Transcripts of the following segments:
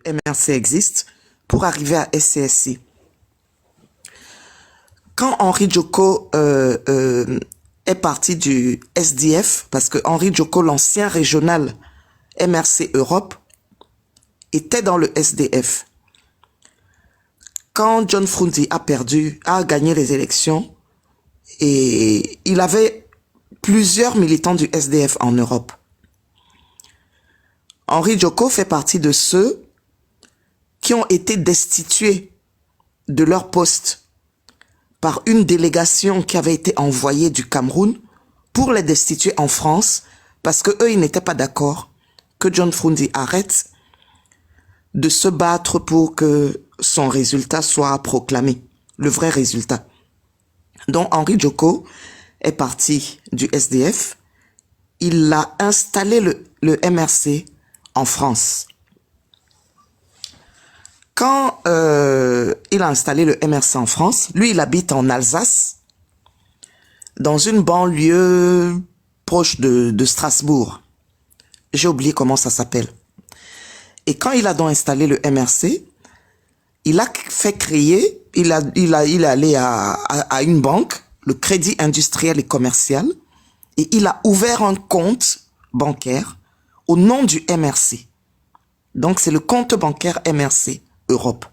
MRC existe pour arriver à SCSI. Quand Henri Djoko est parti du SDF, parce que Henri Djoko, l'ancien régional MRC Europe, était dans le SDF. Quand John Frunzi a gagné les élections, et il avait plusieurs militants du SDF en Europe. Henri Djoko fait partie de ceux qui ont été destitués de leur poste par une délégation qui avait été envoyée du Cameroun pour les destituer en France parce que eux, ils n'étaient pas d'accord que John Frunzi arrête de se battre pour que son résultat soit proclamé, le vrai résultat. Donc Henri Djoko est parti du SDF, il a installé le MRC en France. Quand il a installé le MRC en France, lui il habite en Alsace, dans une banlieue proche de Strasbourg. J'ai oublié comment ça s'appelle. Et quand il a donc installé le MRC, il a fait créer, il est allé à une banque, le Crédit Industriel et Commercial, et il a ouvert un compte bancaire au nom du MRC. Donc c'est le compte bancaire MRC Europe.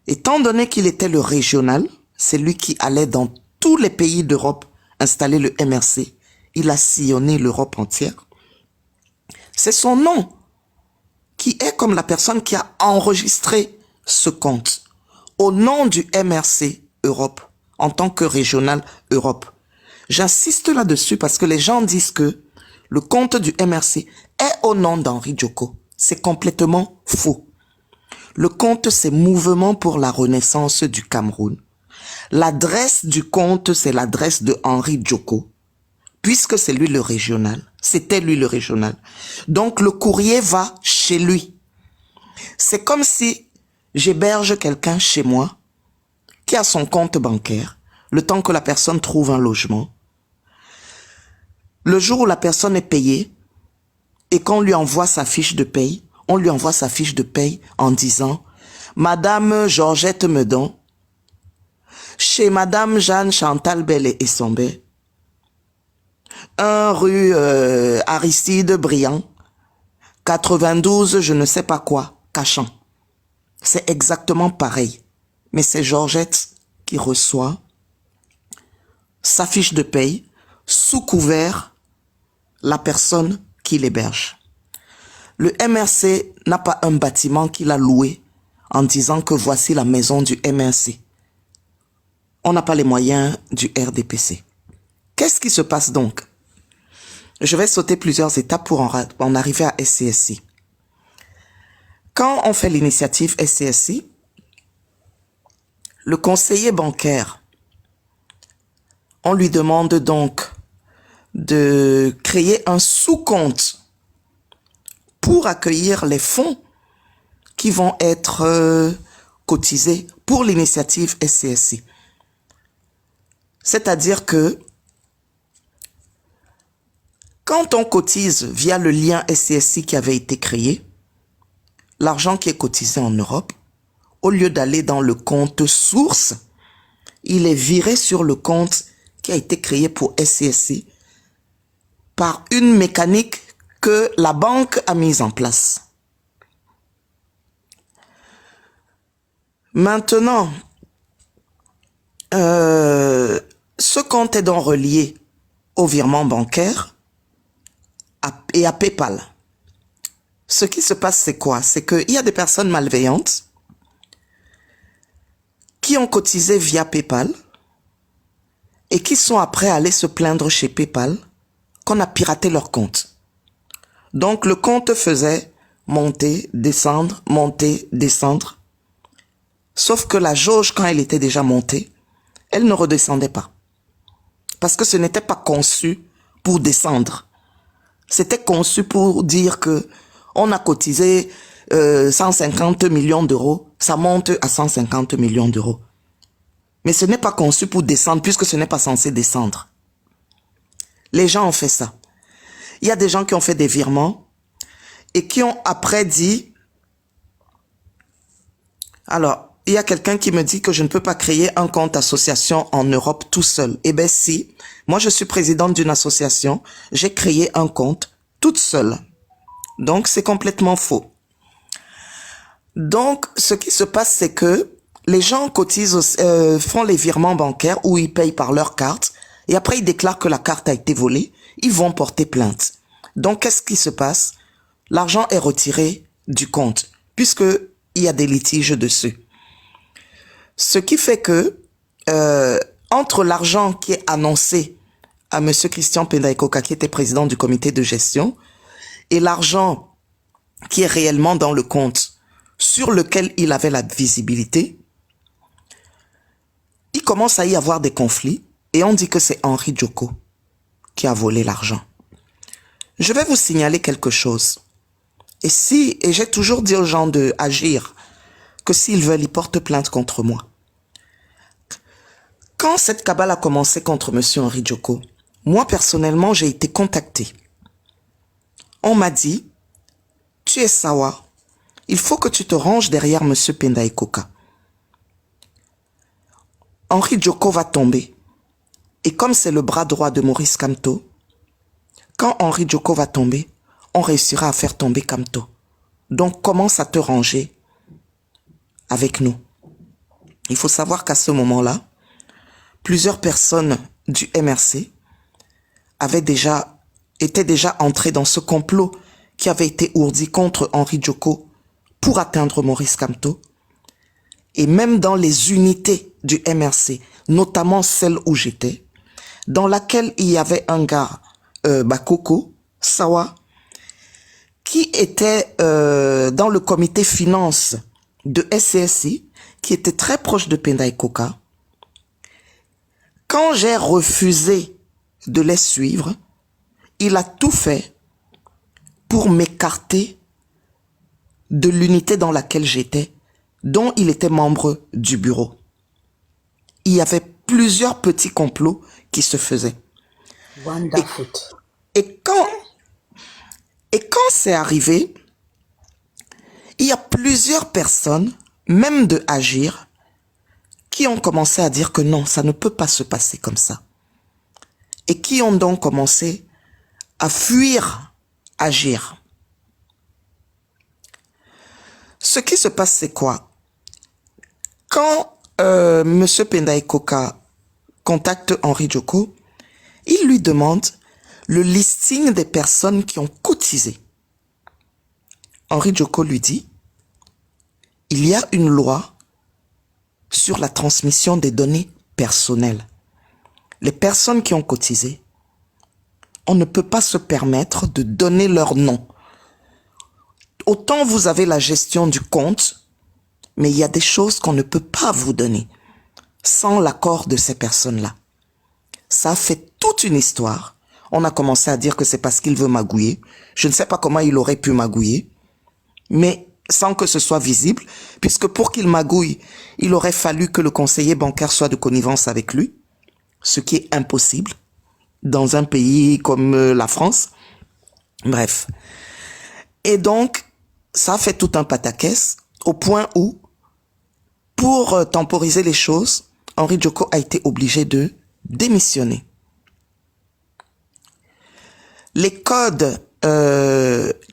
Étant donné qu'il était le régional, c'est lui qui allait dans tous les pays d'Europe installer le MRC. Il a sillonné l'Europe entière. C'est son nom qui est comme la personne qui a enregistré ce compte au nom du MRC Europe en tant que régional Europe. J'insiste là-dessus parce que les gens disent que le compte du MRC est au nom d'Henri Djoko. C'est complètement faux. Le compte, c'est Mouvement pour la Renaissance du Cameroun. L'adresse du compte, c'est l'adresse de Henri Djoko, puisque c'est lui le régional. C'était lui le régional. Donc, le courrier va chez lui. C'est comme si j'héberge quelqu'un chez moi qui a son compte bancaire, le temps que la personne trouve un logement. Le jour où la personne est payée et qu'on lui envoie sa fiche de paye, on lui envoie sa fiche de paye en disant « Madame Georgette Meudon, chez Madame Jeanne Chantal Belle et Sombé, 1 rue Aristide Briand, 92 je ne sais pas quoi, Cachan. » C'est exactement pareil. Mais c'est Georgette qui reçoit sa fiche de paye sous couvert la personne qui l'héberge. Le MRC n'a pas un bâtiment qu'il a loué en disant que voici la maison du MRC. On n'a pas les moyens du RDPC. Qu'est-ce qui se passe donc? Je vais sauter plusieurs étapes pour en arriver à SCSI. Quand on fait l'initiative SCSI, le conseiller bancaire, on lui demande donc de créer un sous-compte pour accueillir les fonds qui vont être cotisés pour l'initiative SCSI. C'est-à-dire que quand on cotise via le lien SCSI qui avait été créé, l'argent qui est cotisé en Europe, au lieu d'aller dans le compte source, il est viré sur le compte qui a été créé pour SCSI par une mécanique que la banque a mise en place. Maintenant, ce compte est donc relié au virement bancaire et à PayPal. Ce qui se passe, c'est quoi? C'est qu'il y a des personnes malveillantes qui ont cotisé via PayPal et qui sont après allés se plaindre chez PayPal qu'on a piraté leur compte. Donc le compte faisait monter, descendre, monter, descendre. Sauf que la jauge, quand elle était déjà montée, elle ne redescendait pas. Parce que ce n'était pas conçu pour descendre. C'était conçu pour dire que on a cotisé 150 millions d'euros, ça monte à 150 millions d'euros. Mais ce n'est pas conçu pour descendre puisque ce n'est pas censé descendre. Les gens ont fait ça. Il y a des gens qui ont fait des virements et qui ont après dit Alors, il y a quelqu'un qui me dit que je ne peux pas créer un compte association en Europe tout seul. Eh bien si, moi je suis présidente d'une association, j'ai créé un compte toute seule. Donc c'est complètement faux. Donc ce qui se passe c'est que les gens cotisent, font les virements bancaires ou ils payent par leur carte et après ils déclarent que la carte a été volée, ils vont porter plainte. Donc qu'est-ce qui se passe? L'argent est retiré du compte puisque il y a des litiges dessus. Ce qui fait que, entre l'argent qui est annoncé à Monsieur Christian Pendaikoka, qui était président du comité de gestion, et l'argent qui est réellement dans le compte, sur lequel il avait la visibilité, il commence à y avoir des conflits, et on dit que c'est Henri Djoko qui a volé l'argent. Je vais vous signaler quelque chose. Et j'ai toujours dit aux gens de agir, que s'ils veulent, ils portent plainte contre moi. Quand cette cabale a commencé contre Monsieur Henri Djoko, moi personnellement, j'ai été contacté. On m'a dit, tu es Sawa, il faut que tu te ranges derrière Monsieur Pendaikoka. Henri Djoko va tomber. Et comme c'est le bras droit de Maurice Kamto, quand Henri Djoko va tomber, on réussira à faire tomber Kamto. Donc commence à te ranger avec nous. Il faut savoir qu'à ce moment-là, plusieurs personnes du MRC étaient déjà entrées dans ce complot qui avait été ourdi contre Henri Djoko pour atteindre Maurice Kamto. Et même dans les unités du MRC, notamment celle où j'étais, dans laquelle il y avait un gars, Bakoko, Sawa, qui était dans le comité finance de SCSI, qui était très proche de Pendaikoka. Quand j'ai refusé de les suivre, il a tout fait pour m'écarter de l'unité dans laquelle j'étais, dont il était membre du bureau. Il y avait plusieurs petits complots qui se faisaient. Wonderful. Et quand c'est arrivé, il y a plusieurs personnes, même de Agir, qui ont commencé à dire que non, ça ne peut pas se passer comme ça. Et qui ont donc commencé à fuir Agir. Ce qui se passe, c'est quoi? Quand M. Pendaikoka contacte Henri Djoko, il lui demande le listing des personnes qui ont cotisé. Henri Djoko lui dit, il y a une loi sur la transmission des données personnelles. Les personnes qui ont cotisé, on ne peut pas se permettre de donner leur nom. Autant vous avez la gestion du compte, mais il y a des choses qu'on ne peut pas vous donner sans l'accord de ces personnes-là. Ça a fait toute une histoire. On a commencé à dire que c'est parce qu'il veut magouiller. Je ne sais pas comment il aurait pu magouiller, mais sans que ce soit visible, puisque pour qu'il magouille, il aurait fallu que le conseiller bancaire soit de connivence avec lui, ce qui est impossible dans un pays comme la France. Bref. Et donc, ça a fait tout un pataquès au point où, pour temporiser les choses, Henri Djoko a été obligé de démissionner. Les codes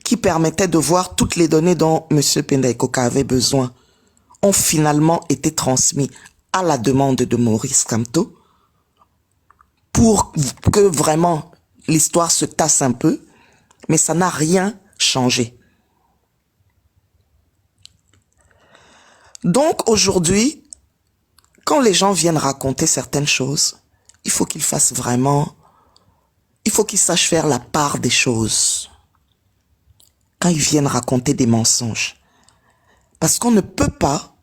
qui permettaient de voir toutes les données dont M. Pendaikoka avait besoin ont finalement été transmis à la demande de Maurice Kamto pour que vraiment l'histoire se tasse un peu, mais ça n'a rien changé. Donc aujourd'hui, quand les gens viennent raconter certaines choses, il faut qu'ils fassent vraiment, il faut qu'ils sachent faire la part des choses. Quand ils viennent raconter des mensonges. Parce qu'on ne peut pas,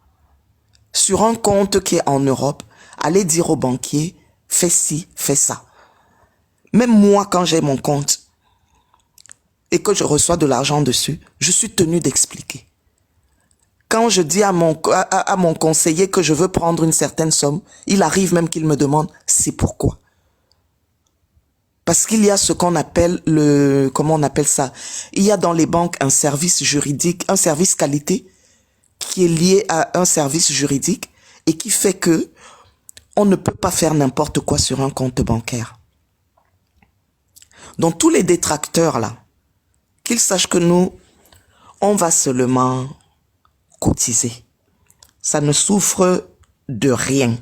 sur un compte qui est en Europe, aller dire au banquier, fais ci, fais ça. Même moi, quand j'ai mon compte et que je reçois de l'argent dessus, je suis tenu d'expliquer. Quand je dis à mon conseiller que je veux prendre une certaine somme, il arrive même qu'il me demande c'est pourquoi. Parce qu'il y a ce qu'on appelle comment on appelle ça? Il y a dans les banques un service juridique, un service qualité qui est lié à un service juridique et qui fait que on ne peut pas faire n'importe quoi sur un compte bancaire. Donc tous les détracteurs là, qu'ils sachent que nous, on va seulement cotiser. Ça ne souffre de rien.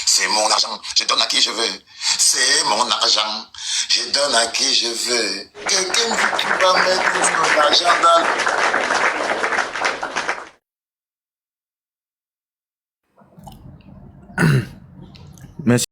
C'est mon argent, je donne à qui je veux. C'est mon argent, je donne à qui je veux. Quelqu'un qui va mettre son argent dans... Merci.